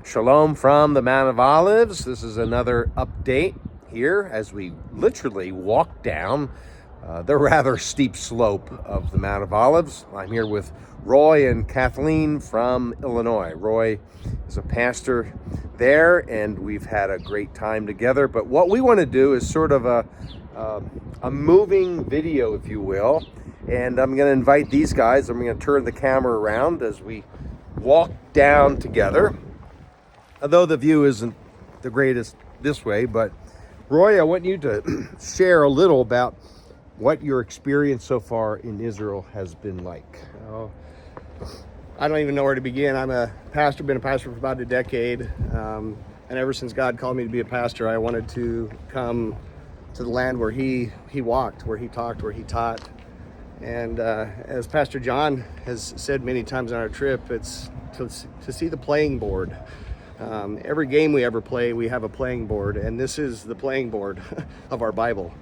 Shalom from the Mount of Olives. This is another update here as we literally walk down the rather steep slope of the Mount of Olives. I'm here with Roy and Kathleen from Illinois. Roy is a pastor there, and we've had a great time together. But what we want to do is sort of a moving video, if you will. And I'm going to invite these guys. I'm going to turn the camera around as we walk down together. Although the view isn't the greatest this way, but Roy, I want you to share a little about what your experience so far in Israel has been like. Oh, I don't even know where to begin. I'm a pastor, been a pastor for about a decade. And ever since God called me to be a pastor, I wanted to come to the land where he walked, where he talked, where he taught. And as Pastor John has said many times on our trip, it's to see the playing board. Every game we ever play, we have a playing board, and this is the playing board of our Bible.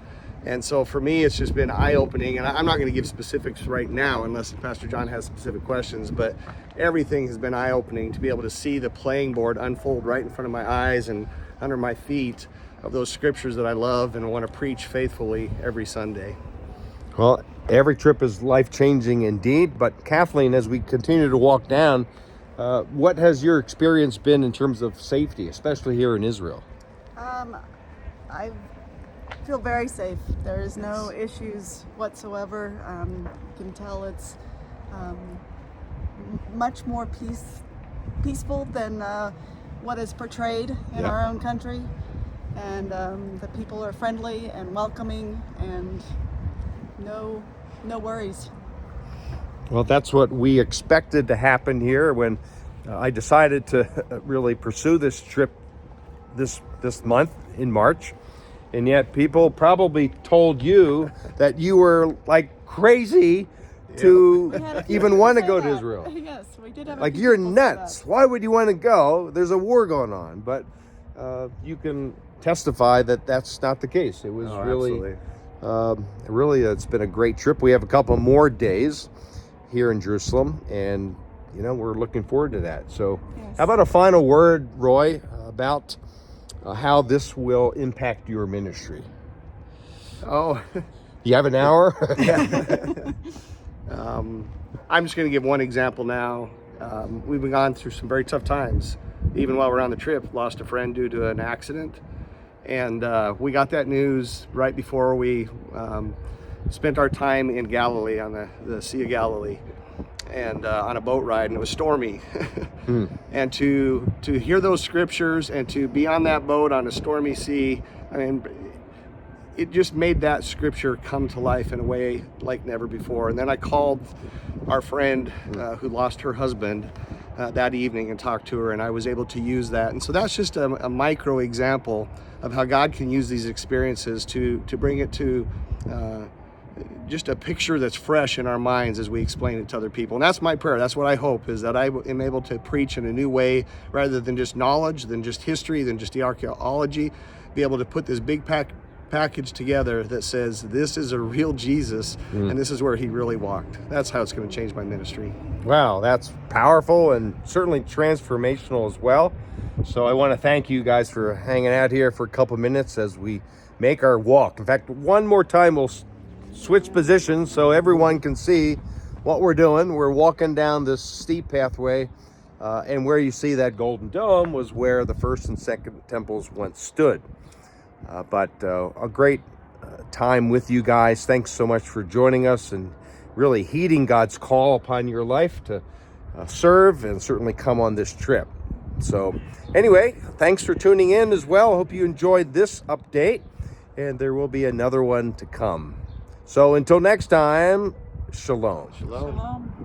And so for me, it's just been eye-opening, and I'm not going to give specifics right now unless Pastor John has specific questions, but everything has been eye-opening to be able to see the playing board unfold right in front of my eyes and under my feet of those scriptures that I love and want to preach faithfully every Sunday. Well, every trip is life-changing indeed, but Kathleen, as we continue to walk down, what has your experience been in terms of safety, especially here in Israel? I feel very safe. There is no issues whatsoever. You can tell it's much more peaceful than what is portrayed in our own country. And the people are friendly and welcoming, and no worries. Well, that's what we expected to happen here when I decided to really pursue this trip this month in March. And yet people probably told you that you were like crazy to even want to go to Israel. Yes, we did have like, you're nuts. Why would you want to go? There's a war going on. But you can testify that that's not the case. It was really, it's been a great trip. We have a couple more days here in Jerusalem, and we're looking forward to that. So yes. How about a final word, Roy, about how this will impact your ministry? Oh, you have an hour? I'm just going to give one example now. We've been gone through some very tough times. Even while we're on the trip, lost a friend due to an accident. And we got that news right before we spent our time in Galilee, on the Sea of Galilee, and on a boat ride, and it was stormy. And to hear those scriptures and to be on that boat on a stormy sea, I mean, it just made that scripture come to life in a way like never before. And then I called our friend who lost her husband that evening and talked to her, and I was able to use that. And so that's just a micro example of how God can use these experiences to bring it to just a picture that's fresh in our minds as we explain it to other people. And that's my prayer. That's what I hope, is that I am able to preach in a new way, rather than just knowledge, than just history, than just the archaeology, be able to put this big package together that says this is a real Jesus, and this is where he really walked. That's how it's going to change my ministry. Wow, that's powerful and certainly transformational as well. So I want to thank you guys for hanging out here for a couple minutes as we make our walk. In fact, one more time we'll switch positions so everyone can see what we're doing. We're walking down this steep pathway, and where you see that golden dome was where the first and second temples once stood. But a great time with you guys. Thanks so much for joining us and really heeding God's call upon your life to serve and certainly come on this trip. So anyway, thanks for tuning in as well. Hope you enjoyed this update, and there will be another one to come. So until next time, shalom. Shalom. Shalom.